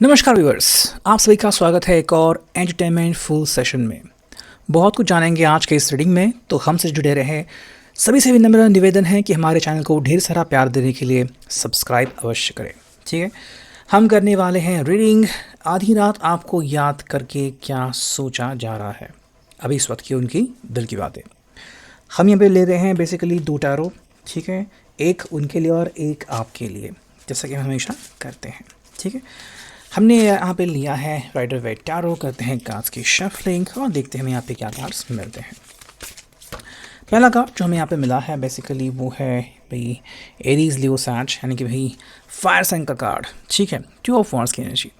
नमस्कार व्यूअर्स, आप सभी का स्वागत है एक और एंटरटेनमेंट फुल सेशन में। बहुत कुछ जानेंगे आज के इस रीडिंग में, तो हमसे जुड़े रहें। सभी से विनम्र निवेदन है कि हमारे चैनल को ढेर सारा प्यार देने के लिए सब्सक्राइब अवश्य करें। ठीक है, हम करने वाले हैं रीडिंग आधी रात आपको याद करके क्या सोचा जा रहा है, अभी इस वक्त की उनकी दिल की बातें। हम यहाँ पे ले रहे हैं बेसिकली 2 टैरो। ठीक है, एक उनके लिए और एक आपके लिए, जैसा कि हम हमेशा करते हैं। ठीक है, हमने यहाँ पे लिया है राइडर वाइट टैरो, करते हैं कार्ड्स की शफलिंग और देखते हैं हमें यहाँ पे क्या कार्ड्स मिलते हैं। पहला कार्ड जो हमें यहाँ पे मिला है बेसिकली वो है भाई एरीज लियो सैज, यानी कि भाई फायर साइन का कार्ड। ठीक है, 2 ऑफ वॉन्ड्स की एनर्जी।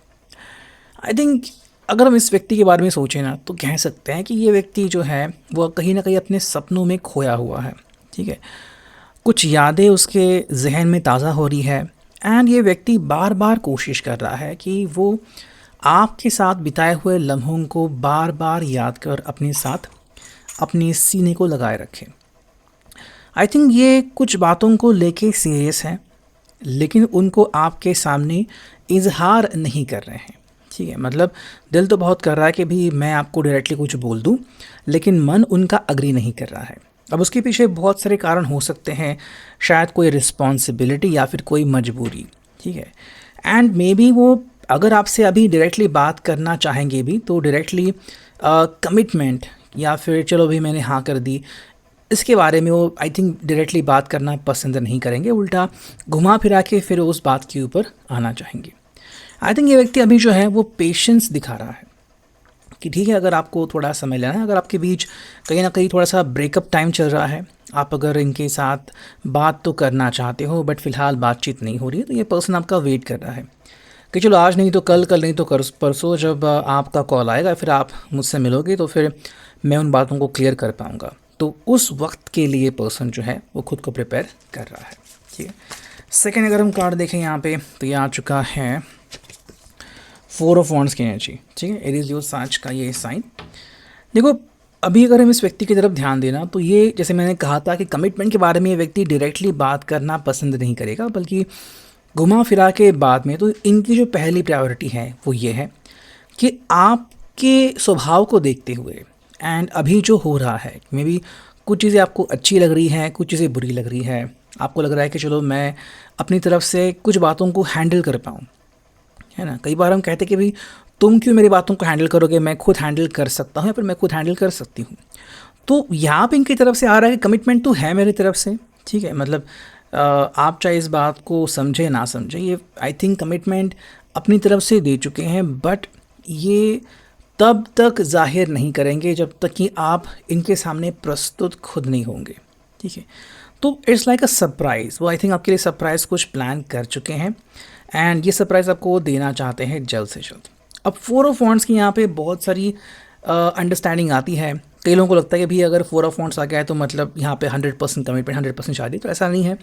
आई थिंक अगर हम इस व्यक्ति के बारे में सोचें ना तो कह सकते हैं कि ये व्यक्ति जो है वो कहीं ना कहीं अपने सपनों में खोया हुआ है। ठीक है, कुछ यादें उसके जहन में ताज़ा हो रही है एंड ये व्यक्ति बार बार कोशिश कर रहा है कि वो आपके साथ बिताए हुए लम्हों को बार बार याद कर अपने साथ अपने सीने को लगाए रखे। आई थिंक ये कुछ बातों को लेके सीरियस है, लेकिन उनको आपके सामने इजहार नहीं कर रहे हैं। ठीक है, मतलब दिल तो बहुत कर रहा है कि भी मैं आपको डायरेक्टली कुछ बोल दूं, लेकिन मन उनका अग्री नहीं कर रहा है। अब उसके पीछे बहुत सारे कारण हो सकते हैं, शायद कोई रिस्पॉन्सिबिलिटी या फिर कोई मजबूरी। ठीक है, एंड मे बी वो अगर आपसे अभी डायरेक्टली बात करना चाहेंगे भी तो डायरेक्टली कमिटमेंट या फिर चलो भी मैंने हाँ कर दी, इसके बारे में वो आई थिंक डायरेक्टली बात करना पसंद नहीं करेंगे, उल्टा घुमा फिरा के फिर उस बात के ऊपर आना चाहेंगे। आई थिंक ये व्यक्ति अभी जो है वो पेशेंस दिखा रहा है कि ठीक है, अगर आपको थोड़ा समय लेना है, अगर आपके बीच कहीं ना कहीं थोड़ा सा ब्रेकअप टाइम चल रहा है, आप अगर इनके साथ बात तो करना चाहते हो बट फिलहाल बातचीत नहीं हो रही है, तो ये पर्सन आपका वेट कर रहा है कि चलो आज नहीं तो कल, कल नहीं तो परसों जब आपका कॉल आएगा फिर आप मुझसे मिलोगे तो फिर मैं उन बातों को क्लियर कर पाऊँगा। तो उस वक्त के लिए पर्सन जो है वो खुद को प्रिपेयर कर रहा है। ठीक है, सेकेंड अगर हम कार्ड देखें यहाँ पे तो ये आ चुका है 4 ऑफ वॉन्ड्स की एनर्जी। ठीक है, एरीज लियो सैज का ये साइन। देखो अभी अगर हम इस व्यक्ति की तरफ ध्यान देना तो ये जैसे मैंने कहा था कि कमिटमेंट के बारे में ये व्यक्ति डायरेक्टली बात करना पसंद नहीं करेगा, बल्कि घुमा फिरा के बाद में। तो इनकी जो पहली प्रायोरिटी है वो ये है कि आपके स्वभाव को देखते हुए एंड अभी जो हो रहा है, मे बी कुछ चीज़ें आपको अच्छी लग रही हैं, कुछ चीज़ें बुरी लग रही है, आपको लग रहा है कि चलो मैं अपनी तरफ से कुछ बातों को हैंडल कर पाऊँ, है ना। कई बार हम कहते हैं कि भाई तुम क्यों मेरी बातों को हैंडल करोगे, मैं खुद हैंडल कर सकता हूँ या फिर मैं खुद हैंडल कर सकती हूँ। तो यहाँ पे इनकी तरफ से आ रहा है कि कमिटमेंट तो है मेरी तरफ से। ठीक है, मतलब आप चाहे इस बात को समझे ना समझे, ये आई थिंक कमिटमेंट अपनी तरफ से दे चुके हैं, बट ये तब तक जाहिर नहीं करेंगे जब तक कि आप इनके सामने प्रस्तुत खुद नहीं होंगे। ठीक है, तो इट्स लाइक अ सरप्राइज़। वो आई थिंक आपके लिए सरप्राइज़ कुछ प्लान कर चुके हैं एंड ये सरप्राइज़ आपको देना चाहते हैं जल्द से जल्द। अब 4 ऑफ वॉन्ड्स की यहाँ पे बहुत सारी अंडरस्टैंडिंग आती है। कई लोगों को लगता है कि भाई अगर 4 ऑफ वॉन्ड्स आ गया है तो मतलब यहाँ पे 100% कमिटमेंट, 100% शादी, तो ऐसा नहीं है।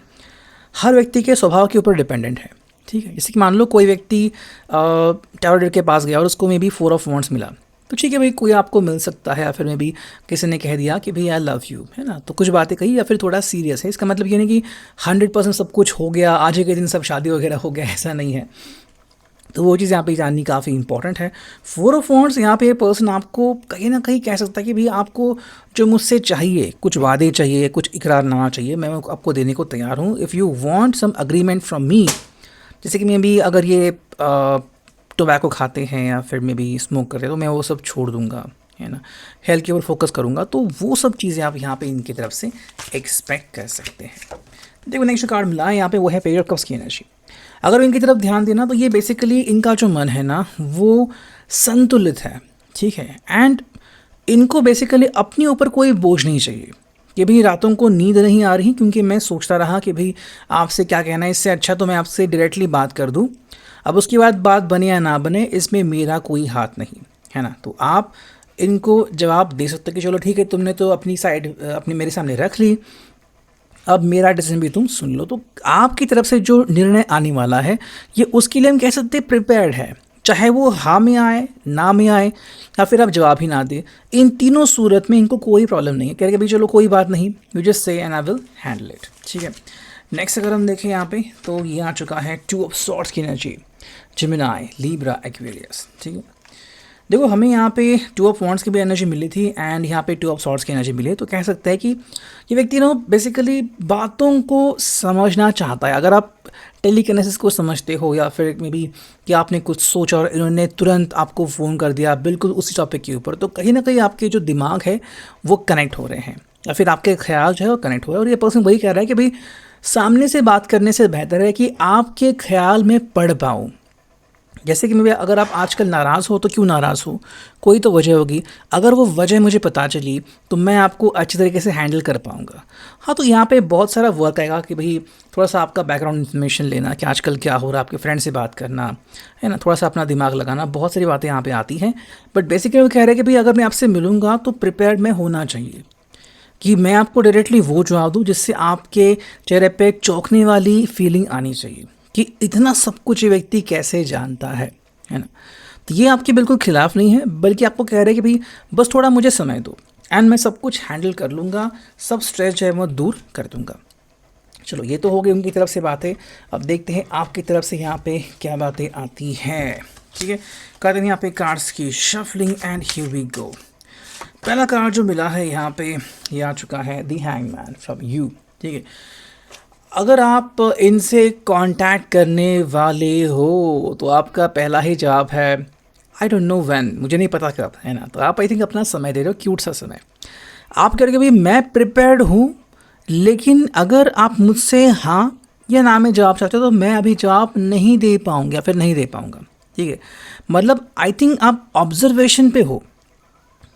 हर व्यक्ति के स्वभाव के ऊपर डिपेंडेंट है। ठीक है, जैसे कि मान लो कोई व्यक्ति टैरो डेड के पास गया और उसको मे बी 4 ऑफ वॉन्ड्स मिला, तो ठीक है भाई कोई आपको मिल सकता है, या फिर मे बी किसी ने कह दिया कि भाई आई लव यू, है ना, तो कुछ बातें कही या फिर थोड़ा सीरियस है। इसका मतलब ये नहीं कि 100% सब कुछ हो गया, आज ही के दिन सब शादी वगैरह हो गया, ऐसा नहीं है। तो वो चीज़ यहाँ पे जाननी काफ़ी इंपॉर्टेंट है। 4 ऑफ वॉन्ड्स यहाँ पे पर्सन आपको कहीं ना कहीं कह सकता है कि भाई आपको जो मुझसे चाहिए, कुछ वादे चाहिए, कुछ इकरारनामा चाहिए, मैं आपको देने को तैयार हूँ। If you want some agreement from me, जैसे कि मे बी अगर ये टोबैको खाते हैं या फिर मे बी स्मोक करते हैं तो मैं वो सब छोड़ दूंगा, है ना, हेल्थ के ऊपर फोकस करूँगा, तो वो सब चीज़ें आप यहाँ पे इनकी तरफ से एक्सपेक्ट कर सकते हैं। देखो नेक्स्ट कार्ड मिला है यहाँ पे, वो है पेज ऑफ कप्स की एनर्जी। अगर इनकी तरफ ध्यान देना तो ये बेसिकली इनका जो मन है ना वो संतुलित है। ठीक है, एंड इनको बेसिकली अपने ऊपर कोई बोझ नहीं चाहिए कि भाई रातों को नींद नहीं आ रही क्योंकि मैं सोचता रहा कि भाई आपसे क्या कहना है, इससे अच्छा तो मैं आपसे डायरेक्टली बात कर दूं। अब उसके बाद बात बने या ना बने इसमें मेरा कोई हाथ नहीं, है ना। तो आप इनको जवाब दे सकते कि चलो ठीक है, तुमने तो अपनी साइड अपनी मेरे सामने रख ली, अब मेरा डिसीजन भी तुम सुन लो। तो आपकी तरफ से जो निर्णय आने वाला है ये उसके लिए हम कह सकते हैं प्रिपेयर्ड है, चाहे वो हाँ में आए, ना में आए, या फिर आप जवाब ही ना दें। इन तीनों सूरत में इनको कोई प्रॉब्लम नहीं है, कह रहे कि भाई चलो कोई बात नहीं, you just say and I will handle it. ठीक है, नेक्स्ट अगर हम देखें यहाँ पे तो ये आ चुका है 2 ऑफ सॉर्ड्स की एनर्जी। Gemini, Libra, Aquarius. ठीक है, देखो हमें यहाँ पे टू ऑफ वॉन्ड्स की भी एनर्जी मिली थी एंड यहाँ पे टू ऑफ सॉर्ड्स की एनर्जी मिली है, तो कह सकते हैं कि ये व्यक्ति ना बेसिकली बातों को समझना चाहता है। अगर आप टेलीकिनेसिस को समझते हो या फिर मे बी कि आपने कुछ सोचा और इन्होंने तुरंत आपको फ़ोन कर दिया बिल्कुल उसी टॉपिक के ऊपर, तो कहीं ना कहीं आपके जो दिमाग है वो कनेक्ट हो रहे हैं या फिर आपके ख्याल जो है वो कनेक्ट हो रहे हैं। और ये पर्सन वही कह रहा है कि भाई सामने से बात करने से बेहतर है कि आपके ख्याल में पढ़ पाऊँ। जैसे कि मैं, अगर आप आजकल नाराज़ हो तो क्यों नाराज़ हो, कोई तो वजह होगी। अगर वो वजह मुझे पता चली तो मैं आपको अच्छी तरीके से हैंडल कर पाऊँगा। हाँ, तो यहाँ पे बहुत सारा वर्क आएगा कि भाई थोड़ा सा आपका बैकग्राउंड इन्फॉर्मेशन लेना कि आजकल क्या हो रहा है, आपके फ्रेंड से बात करना है ना, थोड़ा सा अपना दिमाग लगाना, बहुत सारी बातें यहाँ पे आती हैं। बट बेसिकली वो कह रहे हैं कि भाई अगर मैं आपसे मिलूँगा तो प्रिपेयर्ड मैं होना चाहिए कि मैं आपको डायरेक्टली वो जवाब दूँ जिससे आपके चेहरे पे चौंकने वाली फीलिंग आनी चाहिए कि इतना सब कुछ ये व्यक्ति कैसे जानता है ना। तो ये आपके बिल्कुल खिलाफ नहीं है, बल्कि आपको कह रहे हैं कि भाई बस थोड़ा मुझे समय दो एंड मैं सब कुछ हैंडल कर लूँगा, सब स्ट्रेस जो है वो दूर कर दूँगा। चलो, ये तो हो गई उनकी तरफ से बातें। अब देखते हैं आपकी तरफ से यहाँ पे क्या बातें आती हैं। ठीक है, कहते हैं यहाँ पे कार्ड्स की shuffling and here we go. पहला कार्ड जो मिला है यहाँ पे ये आ चुका है द हैंगमैन फ्रॉम यू। ठीक है, अगर आप इनसे कांटेक्ट करने वाले हो तो आपका पहला ही जवाब है आई डोंट नो व्हेन, मुझे नहीं पता कब, है ना। तो आप आई थिंक अपना समय दे रहे हो, क्यूट सा समय। आप कह रहे हो भाई मैं प्रिपेयर्ड हूँ, लेकिन अगर आप मुझसे हाँ या ना में जवाब चाहते हो तो मैं अभी जवाब नहीं दे पाऊँगा या फिर नहीं दे पाऊँगा। ठीक है, मतलब आई थिंक आप ऑब्जर्वेशन पे हो,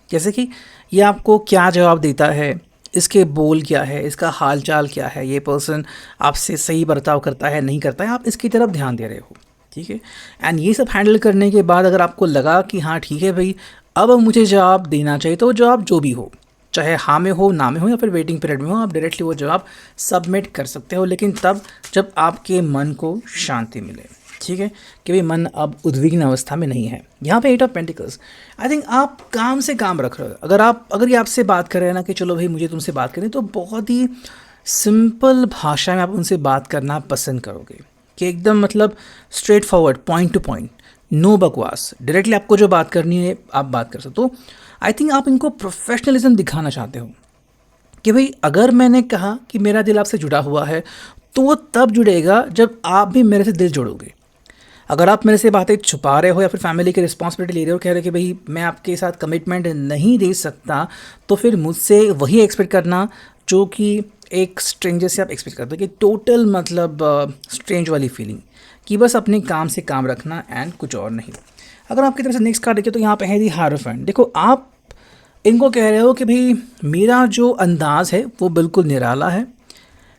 जैसे कि ये आपको क्या जवाब देता है, इसके बोल क्या है, इसका हाल चाल क्या है, ये पर्सन आपसे सही बर्ताव करता है नहीं करता है, आप इसकी तरफ ध्यान दे रहे हो। ठीक है, एंड ये सब हैंडल करने के बाद अगर आपको लगा कि हाँ ठीक है भाई अब मुझे जवाब देना चाहिए, तो जवाब जो भी हो, चाहे हाँ में हो, ना में हो या फिर वेटिंग पीरियड में हो, आप डायरेक्टली वो जवाब सबमिट कर सकते हो, लेकिन तब जब आपके मन को शांति मिले। ठीक है, कि भाई मन अब उद्विग्न अवस्था में नहीं है। यहाँ पे 8 ऑफ पेंटिकल्स, आई थिंक आप काम से काम रख रहे हो। अगर ये आपसे बात कर रहे हैं ना कि चलो भाई मुझे तुमसे बात करें, तो बहुत ही सिंपल भाषा में आप उनसे बात करना पसंद करोगे कि एकदम मतलब straightforward, point to point, no बकवास, डायरेक्टली आपको जो बात करनी है आप बात कर सकते हो। तो आई थिंक आप इनको प्रोफेशनलिज्म दिखाना चाहते हो कि भाई अगर मैंने कहा कि मेरा दिल आपसे जुड़ा हुआ है तो वो तब जुड़ेगा जब आप भी मेरे से दिल जोड़ोगे। अगर आप मेरे से बातें छुपा रहे हो या फिर फैमिली की रिस्पॉन्सिबिलिटी ले रहे हो, कह रहे हो कि भाई मैं आपके साथ कमिटमेंट नहीं दे सकता, तो फिर मुझसे वही एक्सपेक्ट करना जो कि एक स्ट्रेंजर से आप एक्सपेक्ट करते हो, कि टोटल मतलब स्ट्रेंज वाली फीलिंग कि बस अपने काम से काम रखना एंड कुछ और नहीं। अगर आपकी तरफ से नेक्स्ट कार्ड देखिए तो यहाँ पे है दी हायरोफेंट। देखो आप इनको कह रहे हो कि भाई मेरा जो अंदाज़ है वो बिल्कुल निराला है,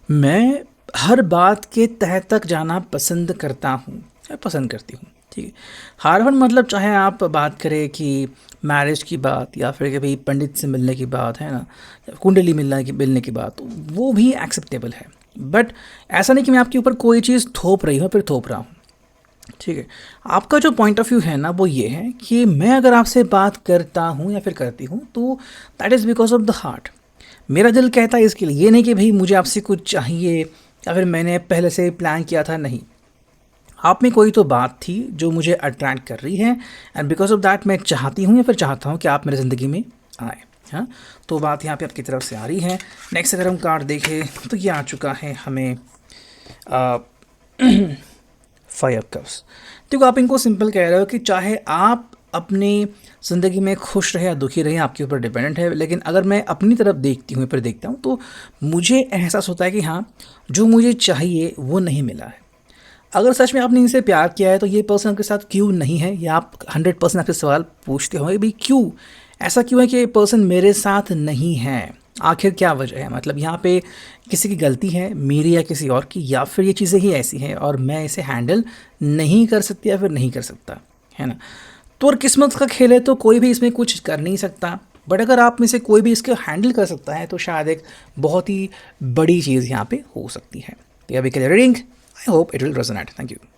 मैं हर बात के तह तक जाना पसंद करता हूँ, पसंद करती हूँ। ठीक है, हारवन मतलब चाहे आप बात करें कि मैरिज की बात या फिर कि भाई पंडित से मिलने की बात है ना, या कुंडली मिलने की बात, तो वो भी एक्सेप्टेबल है। बट ऐसा नहीं कि मैं आपके ऊपर कोई चीज़ थोप रही हूँ फिर थोप रहा हूँ। ठीक है, आपका जो पॉइंट ऑफ व्यू है ना वो ये है कि मैं अगर आपसे बात करता हूँ या फिर करती हूँ तो that is because of the heart. मेरा दिल कहता है इसके लिए, ये नहीं कि भाई मुझे आपसे कुछ चाहिए या फिर मैंने पहले से प्लान किया था, नहीं। आप में कोई तो बात थी जो मुझे अट्रैक्ट कर रही है एंड बिकॉज ऑफ दैट मैं चाहती हूँ या फिर चाहता हूँ कि आप मेरी ज़िंदगी में आए। हाँ, तो बात यहाँ पे आपकी तरफ से आ रही है। नेक्स्ट अगर हम कार्ड देखें तो ये आ चुका है हमें 5 ऑफ कप्स। देखो आप इनको सिंपल कह रहे हो कि चाहे आप अपनी ज़िंदगी में खुश रहे या दुखी रहे आपके ऊपर डिपेंडेंट है, लेकिन अगर मैं अपनी तरफ देखती हूँ फिर देखता हूँ तो मुझे एहसास होता है कि हाँ जो मुझे चाहिए वो नहीं मिला है। अगर सच में आपने इनसे प्यार किया है तो ये पर्सन आपके साथ क्यों नहीं है, या आप 100% आपसे सवाल पूछते होंगे भाई क्यों, ऐसा क्यों है कि ये पर्सन मेरे साथ नहीं है, आखिर क्या वजह है। मतलब यहाँ पे किसी की गलती है मेरी या किसी और की, या फिर ये चीज़ें ही ऐसी हैं और मैं इसे हैंडल नहीं कर सकती या फिर नहीं कर सकता, है ना। तो और किस्मत का खेल है तो कोई भी इसमें कुछ कर नहीं सकता। बट अगर आप में से कोई भी इसको हैंडल कर सकता है तो शायद एक बहुत ही बड़ी चीज़ यहाँ पे हो सकती है। तो अभी के लिए reading, I hope it will resonate. Thank you.